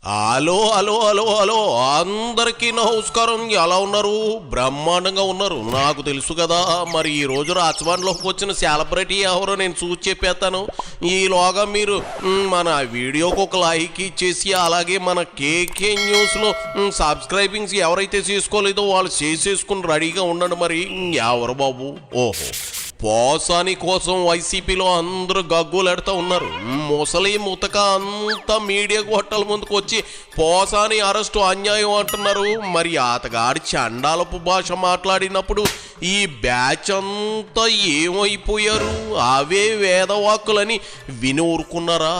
Hello hello hello hello అందరికీ నమస్కారం. ఎలా ఉన్నారు? బ్రహ్మాండంగా ఉన్నారు, నాకు తెలుసు కదా. మరి ఈ రోజు రాజమండ్రిలోకి వచ్చిన సెలబ్రిటీ ఎవరో నేను చూసి చెప్పేస్తాను. ఈలోగా మీరు మన వీడియోకి ఒక లైక్ ఇచ్చేసి, అలాగే మన కేకే న్యూస్లో సబ్స్క్రైబింగ్స్ ఎవరైతే చేసుకోలేదో వాళ్ళు చేసేసుకుని రెడీగా ఉండండి. మరి ఎవరు బాబు? ఓహో, పోసాని కోసం వైసీపీలో అందరూ గగ్గులెడతా ఉన్నారు. ముసలి ముతక అంతా మీడియా గొట్టల ముందుకు వచ్చి పోసాని అరెస్టు అన్యాయం అంటున్నారు. మరి అతగాడి చండాలపు భాష మాట్లాడినప్పుడు ఈ బ్యాచ్ అంతా ఏమైపోయారు? అవే వేదవాక్కులని విని ఊరుకున్నారా?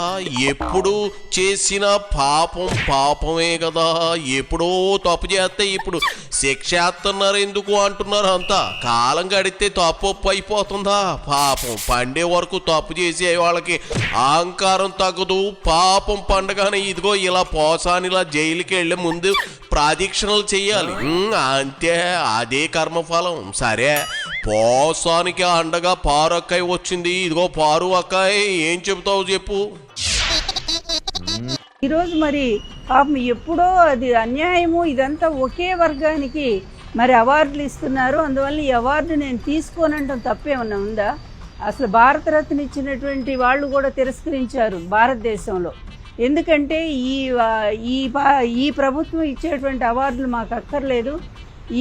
ఎప్పుడు చేసిన పాపం పాపమే కదా. ఎప్పుడో తప్పు చేస్తే ఇప్పుడు శిక్షేస్తున్నారు ఎందుకు అంటున్నారు. అంతా కాలం గడితే తప్పు అయిపోతుందా? పాపం పండే వరకు తప్పు చేసే వాళ్ళకి అహంకారం తగ్గదు. పాపం పండగానే ఇదిగో ఇలా పోసానిలా జైలుకి వెళ్ళే ముందు ప్రాదక్షిణలు చెయ్యాలి. అంతే, అదే కర్మఫలం. సరే, పోసానికి అండగా పారు అక్కాయి వచ్చింది. ఇదిగో పారు అక్కాయి, ఏం చెబుతావు చెప్పు. ఈరోజు మరి పాపం ఎప్పుడో అది అన్యాయము, ఇదంతా ఒకే వర్గానికి మరి అవార్డులు ఇస్తున్నారు. అందువల్ల ఈ అవార్డు నేను తీసుకోనంటాం తప్పేమన్నా ఉందా? అసలు భారతరత్న ఇచ్చినటువంటి వాళ్ళు కూడా తిరస్కరించారు భారతదేశంలో. ఎందుకంటే ఈ ప్రభుత్వం ఇచ్చేటువంటి అవార్డులు మాకు అక్కర్లేదు,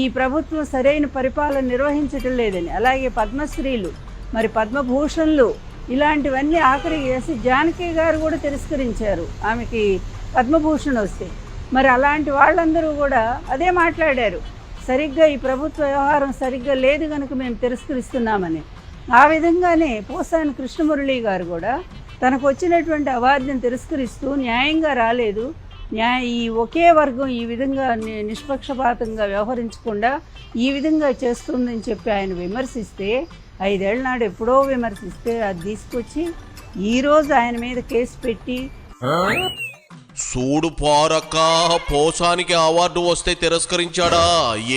ఈ ప్రభుత్వం సరైన పరిపాలన నిర్వహించటం లేదని. అలాగే పద్మశ్రీలు, మరి పద్మభూషణ్లు, ఇలాంటివన్నీ ఆఖరికి చేసి జానకి గారు కూడా తిరస్కరించారు ఆమెకి పద్మభూషణ్ వస్తే. మరి అలాంటి వాళ్ళందరూ కూడా అదే మాట్లాడారు, సరిగ్గా ఈ ప్రభుత్వ వ్యవహారం సరిగ్గా లేదు కనుక మేము తిరస్కరిస్తున్నామని. ఆ విధంగానే పోసాని కృష్ణమురళి గారు కూడా తనకు వచ్చినటువంటి అవార్డుని తిరస్కరిస్తూ న్యాయంగా రాలేదు, ఈ ఒకే వర్గం ఈ విధంగా నిష్పక్షపాతంగా వ్యవహరించకుండా ఈ విధంగా చేస్తుందని చెప్పి ఆయన విమర్శిస్తే, 5 ఏళ్ల నాడు ఎప్పుడో విమర్శిస్తే అది తీసుకొచ్చి ఈరోజు ఆయన మీద కేసు పెట్టి. సూడు పారక్క, పోసానికి అవార్డు వస్తే తిరస్కరించాడా?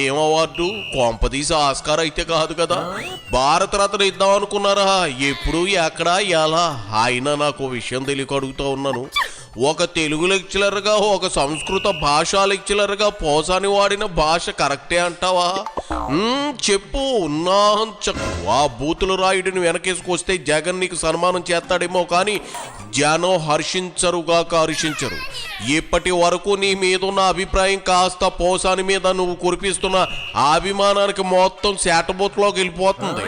ఏం అవార్డు? కొంపదీసి ఆస్కార్ అయితే కాదు కదా. భారతరత్న ఇద్దాం అనుకున్నారా? ఎప్పుడు, ఎక్కడా, ఎలా? అయినా నాకు విషయం తెలియక అడుగుతూ ఉన్నాను. ఒక తెలుగు లెక్చరర్గా, ఒక సంస్కృత భాషా లెక్చరర్గా పోసాని వాడిన భాష కరెక్టే అంటావా? చెప్పు. ఆ బూతులు రాయుడిని వెనకేసుకొస్తే జగన్ నీకు సన్మానం చేస్తాడేమో, కానీ జనం హర్షించరు. ఇప్పటి వరకు నీ మీద ఉన్న అభిప్రాయం కాస్త పోసాని మీద నువ్వు కురిపిస్తున్న అభిమానానికి మొత్తం శాటబోత్లోకి వెళ్ళిపోతుంది.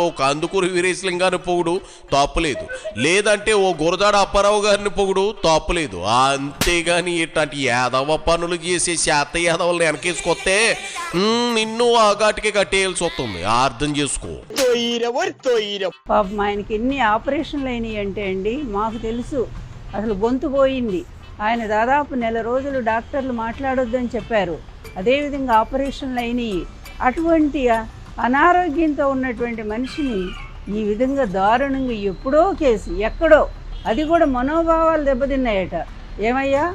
ఓ కందుకూరి వీరేశలింగాన్ని పొగుడు తప్పులేదు, లేదంటే ఓ గురజాడ అప్పారావు గారిని పొగుడు తప్పులేదు. అంతేగాని ఇట్లాంటి యాదవ పనులు చేసే శాత యాదవుల్ని వెనకేసుకొస్తే నిన్ను ఆగాటికి కట్టేయాల్సి వస్తుంది. అర్థం చేసుకో. పాపం ఆయనకి ఎన్ని ఆపరేషన్లు అయినాయి అంటే అండి, మాకు తెలుసు. అసలు గొంతు పోయింది. ఆయన దాదాపు 1 నెల రోజులు డాక్టర్లు మాట్లాడొద్దని చెప్పారు. అదేవిధంగా ఆపరేషన్లు అయినాయి. అటువంటి అనారోగ్యంతో ఉన్నటువంటి మనిషిని ఈ విధంగా దారుణంగా ఎప్పుడో కేసు, ఎక్కడో, అది కూడా మనోభావాలు దెబ్బతిన్నాయట. ఏమయ్యా,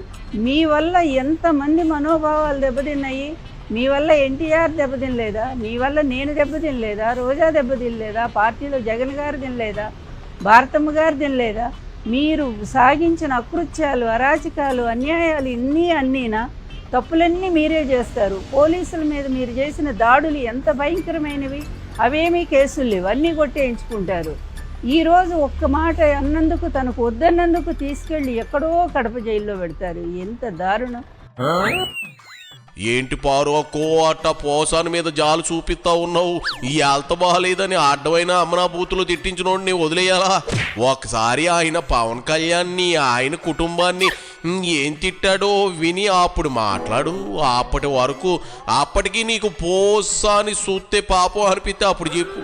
మీ వల్ల ఎంతమంది మనోభావాలు దెబ్బతిన్నాయి? మీ వల్ల ఎన్టీఆర్ దెబ్బతినలేదా? మీ వల్ల నేను దెబ్బతినలేదా? రోజా దెబ్బతినలేదా? పార్టీలో జగన్ గారు తినలేదా? భారతమ్మ గారు తినలేదా? మీరు సాగించిన అకృత్యాలు, అరాచకాలు, అన్యాయాలు అన్నీనా? తప్పులన్నీ మీరే చేస్తారు. పోలీసుల మీద మీరు చేసిన దాడులు ఎంత భయంకరమైనవి! అవేమీ కేసులు లేవు, అన్నీ కొట్టేయించుకుంటారు. ఈరోజు ఒక్క మాట అన్నందుకు, తనకు వద్దన్నందుకు తీసుకెళ్ళి ఎక్కడో కడప జైల్లో పెడతారు. ఎంత దారుణం! ఏంటి పారు అక్కో అట్ట పోసాని మీద జాలు చూపిస్తా ఉన్నావు? ఈ ఆల్త బాగాలేదని అడ్డమైన అమ్మనా బూతులు తిట్టించినోడిని వదిలేయాలా? ఒకసారి ఆయన పవన్ కళ్యాణ్ని, ఆయన కుటుంబాన్ని ఏం తిట్టాడో విని అప్పుడు మాట్లాడు. అప్పటి వరకు, అప్పటికి నీకు పోసాని చూస్తే పాపం అనిపిస్తే అప్పుడు చెప్పు.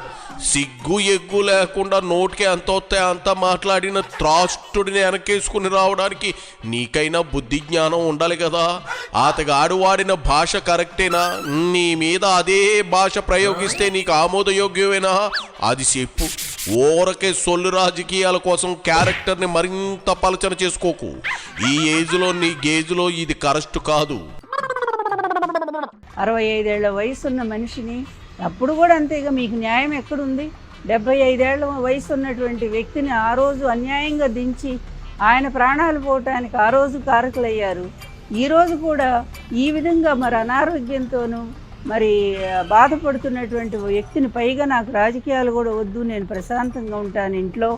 సిగ్గు ఎగ్గు లేకుండా నోటికి ఎంత వస్తే అంత మాట్లాడిన త్రాష్టుడిని వెనకేసుకుని రావడానికి నీకైనా బుద్ధి జ్ఞానం ఉండాలి కదా. అతగాడు వాడిన భాష కరెక్టేనా? నీ మీద అదే భాష ప్రయోగిస్తే నీకు ఆమోదయోగ్యమేనా? అది చెప్పు. ఊరకే సొల్లు రాజకీయాల కోసం క్యారెక్టర్ని మరింత పలచన చేసుకోకు. ఈ ఏజ్లో, నీ గేజ్లో ఇది కరెక్ట్ కాదు. 65 ఏళ్ల వయసున్న మనిషిని అప్పుడు కూడా అంతేగా, మీకు న్యాయం ఎక్కడుంది? 75 ఏళ్ల వయసు ఉన్నటువంటి వ్యక్తిని ఆ రోజు అన్యాయంగా దించి ఆయన ప్రాణాలు పోవటానికి ఆ రోజు కారకులయ్యారు. ఈరోజు కూడా ఈ విధంగా మరి అనారోగ్యంతోనూ మరి బాధపడుతున్నటువంటి వ్యక్తిని, పైగా నాకు రాజకీయాలు కూడా వద్దు, నేను ప్రశాంతంగా ఉంటాను ఇంట్లో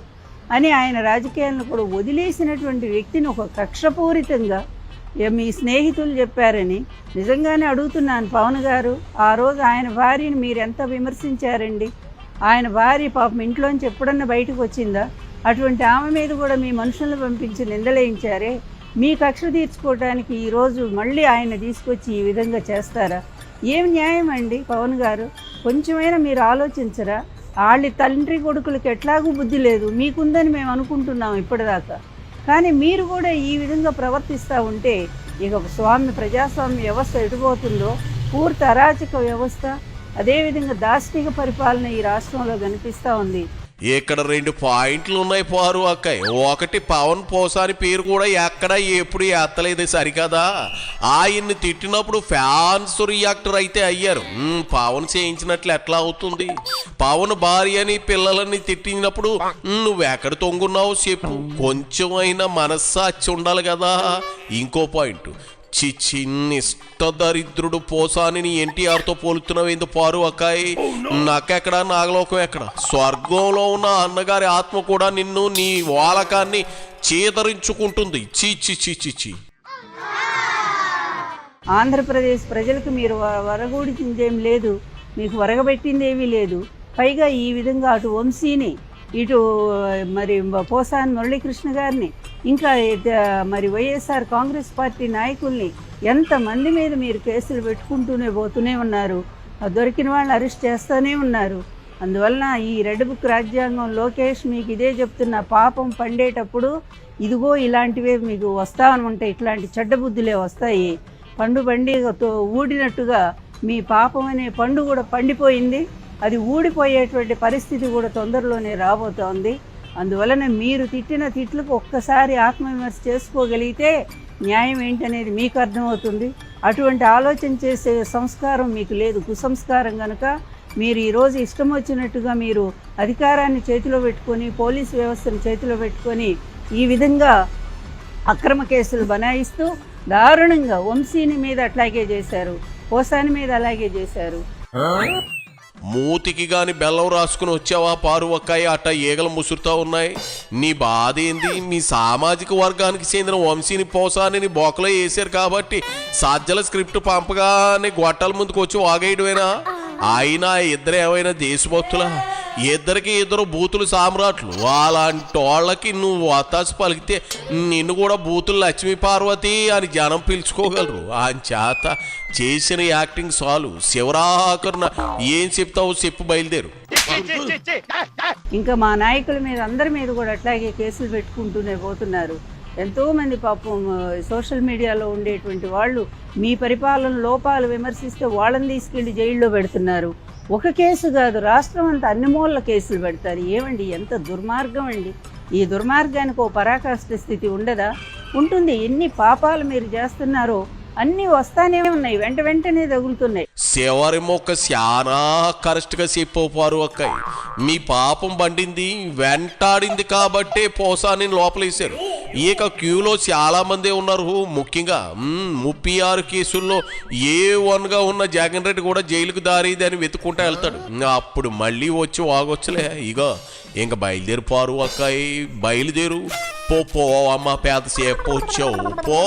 అని ఆయన రాజకీయాలను కూడా వదిలేసినటువంటి వ్యక్తిని ఒక కక్షపూరితంగా మీ స్నేహితులు చెప్పారని నిజంగానే అడుగుతున్నాను పవన్ గారు. ఆ రోజు ఆయన భార్యని మీరు ఎంత విమర్శించారండి? ఆయన భార్య పాపం ఇంట్లోంచి ఎప్పుడన్నా బయటకు వచ్చిందా? అటువంటి ఆమె మీద కూడా మీ మనుషులను పంపించి నిందలేయించారే. మీ కక్ష తీర్చుకోవడానికి ఈరోజు మళ్ళీ ఆయన తీసుకొచ్చి ఈ విధంగా చేస్తారా? ఏం న్యాయం అండి పవన్ గారు? కొంచెమైనా మీరు ఆలోచించరా? వాళ్ళ తండ్రి కొడుకులకి ఎట్లాగూ బుద్ధి లేదు, మీకుందని మేము అనుకుంటున్నాం ఇప్పటిదాకా. కానీ మీరు కూడా ఈ విధంగా ప్రవర్తిస్తూ ఉంటే ఇక ప్రజాస్వామ్య వ్యవస్థ ఎటుపోతుందో, పూర్తి అరాచక వ్యవస్థ, అదేవిధంగా దాష్టిక పరిపాలన ఈ రాష్ట్రంలో కనిపిస్తూ ఉంది. ఇక్కడ 2 పాయింట్లు ఉన్నాయి పారు అక్కయ్. ఒకటి, పవన్ పోసాని పేరు కూడా ఎక్కడ ఎప్పుడు ఎత్తలేదు సరికదా. ఆయన్ని తిట్టినప్పుడు ఫ్యాన్స్ రియాక్టర్ అయితే అయ్యారు. పవన్ చేయించినట్లు ఎట్లా అవుతుంది? పవన్ భార్యని పిల్లలని తిట్టినప్పుడు నువ్వెక్కడ తొంగున్నావు చెప్పు, కొంచెం అయినా మనస్సాచి ఉండాలి కదా. ఇంకో పాయింట్, చిన్నిష్టదరిద్రుడు పోసాని ఎన్టీఆర్తో పోలుతున్నావు ఎందుకు పారు అక్కాయి? నాకెక్కడ, నాగలోకం ఎక్కడ? స్వర్గంలో ఉన్న అన్నగారి ఆత్మ కూడా నిన్ను, నీ వాలకాన్ని చేదరించుకుంటుంది. చీ. ఆంధ్రప్రదేశ్ ప్రజలకు మీరు వరగూడిందేం లేదు, మీకు వరగబెట్టింది ఏమీ లేదు. పైగా ఈ విధంగా అటు వంశీని, ఇటు మరి పోసాని మురళీకృష్ణ గారిని, ఇంకా మరి వైఎస్ఆర్ కాంగ్రెస్ పార్టీ నాయకుల్ని ఎంతమంది మీద మీరు కేసులు పోతూనే ఉన్నారు. దొరికిన వాళ్ళని అరెస్ట్ చేస్తూనే ఉన్నారు. అందువలన ఈ రెడ్ బుక్ రాజ్యాంగం లోకేష్ మీకు ఇదే చెప్తున్న, పాపం పండేటప్పుడు ఇదిగో ఇలాంటివే మీకు వస్తామని ఉంటాయి, ఇట్లాంటి చెడ్డ బుద్ధులే వస్తాయి. పండుగతో ఊడినట్టుగా మీ పాపం అనే పండు కూడా పండిపోయింది. అది ఊడిపోయేటువంటి పరిస్థితి కూడా తొందరలోనే రాబోతోంది. అందువలన మీరు తిట్టిన తిట్లకు ఒక్కసారి ఆత్మవిమర్శ చేసుకోగలిగితే న్యాయం ఏంటనేది మీకు అర్థమవుతుంది. అటువంటి ఆలోచన చేసే సంస్కారం మీకు లేదు, కుసంస్కారం కనుక మీరు ఈరోజు ఇష్టం వచ్చినట్టుగా మీరు అధికారాన్ని చేతిలో పెట్టుకొని, పోలీసు వ్యవస్థను చేతిలో పెట్టుకొని ఈ విధంగా అక్రమ కేసులు బనాయిస్తూ దారుణంగా వంశీని మీద అట్లాగే చేశారు, పోసాని మీద అలాగే చేశారు. మూతికి గాని బెల్లం రాసుకుని వచ్చావా పారు అక్కాయి? అట్ట ఈగలు ముసురుతా ఉన్నాయి. నీ బాధ ఏంది? మీ సామాజిక వర్గానికి చెందిన వంశీని పోసాని బొక్కలో వేసారు కాబట్టి సాధ్యల స్క్రిప్ట్ పంపగానే గొట్టాల ముందుకు వచ్చి వాగేయడమేనా? ఆయన ఇద్దరు ఏమైనా దేశభక్తులా? ఇద్దరికి ఇద్దరు బూతులు సామ్రాట్లు. అలాంటి వాళ్ళకి నువ్వు వతాసు పలికితే నిన్ను కూడా బూతులు లక్ష్మీ పార్వతి అని జనం పిలుచుకోగలరు. ఆయన చేత చేసిన యాక్టింగ్ చాలు. శివరాకరున ఏం చెప్తావు చెప్పు, బయలుదేరు. ఇంకా మా నాయకుల మీద, అందరి మీద కూడా అట్లాగే కేసులు పెట్టుకుంటూనే పోతున్నారు. ఎంతోమంది పాపం సోషల్ మీడియాలో ఉండేటువంటి వాళ్ళు మీ పరిపాలన లోపాలు విమర్శిస్తే వాళ్ళని తీసుకెళ్లి జైల్లో పెడుతున్నారు. ఒక కేసు కాదు, రాష్ట్రం అంతా అన్ని మూలల కేసులు పెడతారు. ఏమండి, ఎంత దుర్మార్గం అండి! ఈ దుర్మార్గానికి ఓ పరాకాష్ఠ స్థితి ఉండదా? ఉంటుంది. ఎన్ని పాపాలు మీరు చేస్తున్నారో అన్నీ వస్తానే ఉన్నాయి, వెంటనే తగులుతున్నాయి. శివరి మొక్క చాలా కరెక్ట్గా చెప్పారు అక్కయ్య. మీ పాపం బండింది, వెంటాడింది కాబట్టే పోసాని లోపలేశారు. ఇక క్యూలో చాలా మంది ఉన్నారు. ముఖ్యంగా 36 కేసుల్లో A1గా ఉన్న జగన్ రెడ్డి కూడా జైలుకు దారిది అని వెతుక్కుంటా వెళ్తాడు. అప్పుడు మళ్ళీ వచ్చి వాగొచ్చులే. ఇక ఇంక బయలుదేరు పారు అక్కాయి, బయలుదేరు. పో అమ్మ, పేద సేపు వచ్చావు, పో.